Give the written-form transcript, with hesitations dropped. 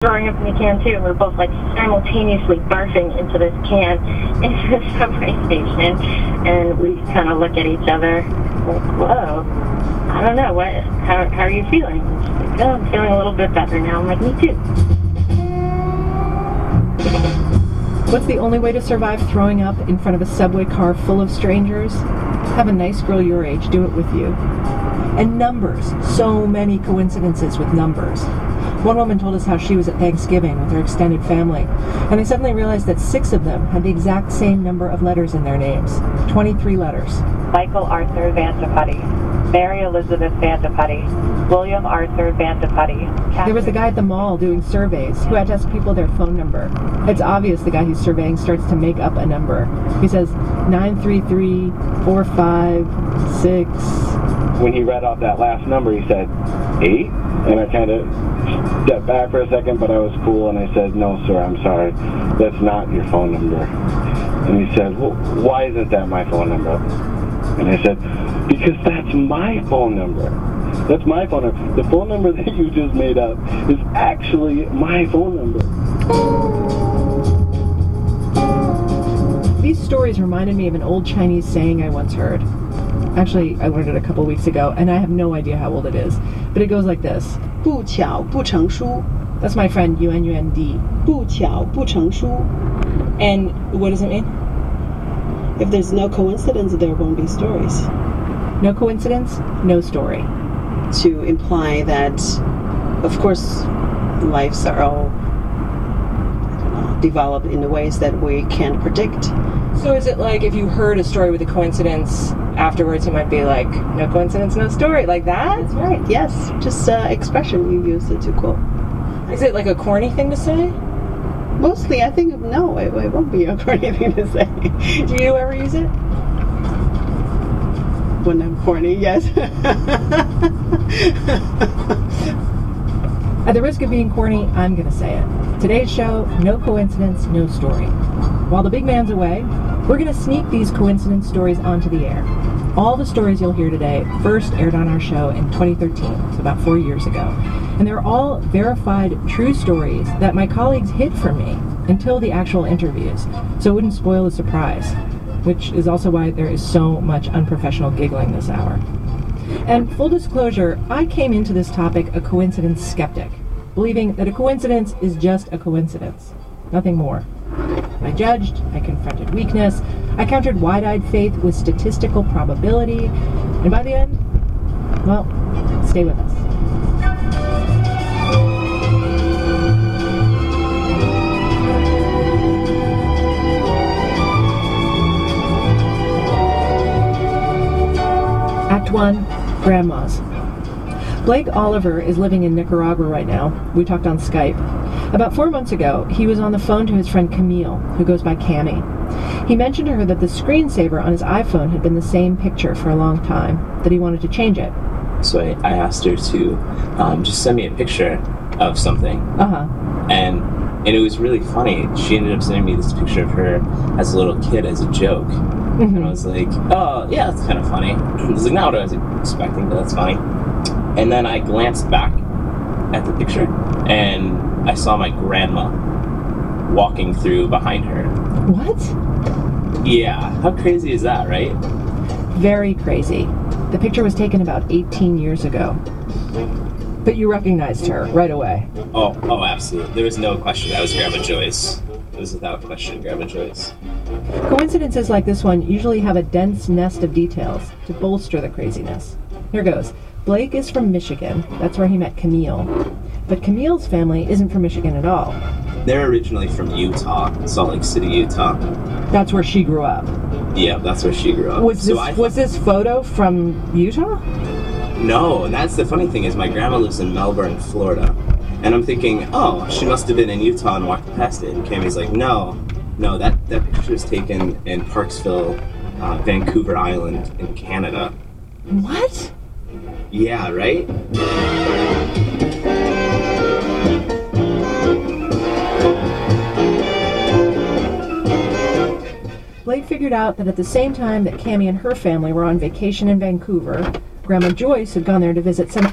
throwing up in the can too. We're both like simultaneously barfing into this can into the subway station, and we kind of look at each other like, whoa, I don't know, how are you feeling? And she's like, oh, I'm feeling a little bit better now. I'm like, me too. What's the only way to survive throwing up in front of a subway car full of strangers? Have a nice girl your age do it with you. And numbers. So many coincidences with numbers. One woman told us how she was at Thanksgiving with her extended family, and I suddenly realized that 6 of them had the exact same number of letters in their names. 23 letters. Michael Arthur Vandeputty, Mary Elizabeth Vandeputty, William Arthur Vandeputty. There was the guy at the mall doing surveys who had to ask people their phone number. It's obvious the guy who's surveying starts to make up a number. He says 933 456. When he read off that last number, he said 8, and I kind of stepped back for a second, but I was cool, and I said, no, sir, I'm sorry. That's not your phone number. And he said, well, why isn't that my phone number? And I said, because that's my phone number. That's my phone number. The phone number that you just made up is actually my phone number. These stories reminded me of an old Chinese saying I once heard. Actually, I learned it a couple weeks ago, and I have no idea how old it is. But it goes like this. 不巧不成书. That's my friend Yuan Yuan Di. 不巧不成书. And what does it mean? If there's no coincidence, there won't be stories. No coincidence, no story. To imply that, of course, lives are all developed in ways that we can't predict. So is it like if you heard a story with a coincidence, afterwards you might be like, no coincidence, no story, like that? That's right, yes. Just expression you use it to quote. Is it like a corny thing to say? Mostly, I think, no, it won't be a corny thing to say. Do you ever use it? When I'm corny, yes. At the risk of being corny, I'm going to say it. Today's show, no coincidence, no story. While the big man's away, we're going to sneak these coincidence stories onto the air. All the stories you'll hear today first aired on our show in 2013, so about 4 years ago. And they're all verified true stories that my colleagues hid from me until the actual interviews, so it wouldn't spoil the surprise, which is also why there is so much unprofessional giggling this hour. And full disclosure, I came into this topic a coincidence skeptic, believing that a coincidence is just a coincidence, nothing more. I judged, I confronted weakness, I countered wide-eyed faith with statistical probability, and by the end, well, stay with us. Act 1, Grandmas. Blake Oliver is living in Nicaragua right now. We talked on Skype. About 4 months ago, he was on the phone to his friend Camille, who goes by Cammy. He mentioned to her that the screensaver on his iPhone had been the same picture for a long time, that he wanted to change it. So I asked her to just send me a picture of something. And it was really funny. She ended up sending me this picture of her as a little kid as a joke. Mm-hmm. And I was like, oh, yeah, that's kind of funny. I was like, not what I was expecting, but that's funny. And then I glanced back at the picture, and I saw my grandma walking through behind her. What? Yeah, how crazy is that, right? Very crazy. The picture was taken about 18 years ago. But you recognized her right away. Oh, absolutely. There was no question. That was Grandma Joyce. It was without question Grandma Joyce. Coincidences like this one usually have a dense nest of details to bolster the craziness. Here goes. Blake is from Michigan. That's where he met Camille. But Camille's family isn't from Michigan at all. They're originally from Utah, Salt Lake City, Utah. That's where she grew up. Yeah, that's where she grew up. Was this photo from Utah? No, and that's the funny thing is my grandma lives in Melbourne, Florida. And I'm thinking, oh, she must have been in Utah and walked past it. And Cammy's like, no, that picture was taken in Parksville, Vancouver Island in Canada. What? Yeah, right? Blake figured out that at the same time that Cammy and her family were on vacation in Vancouver, Grandma Joyce had gone there to visit some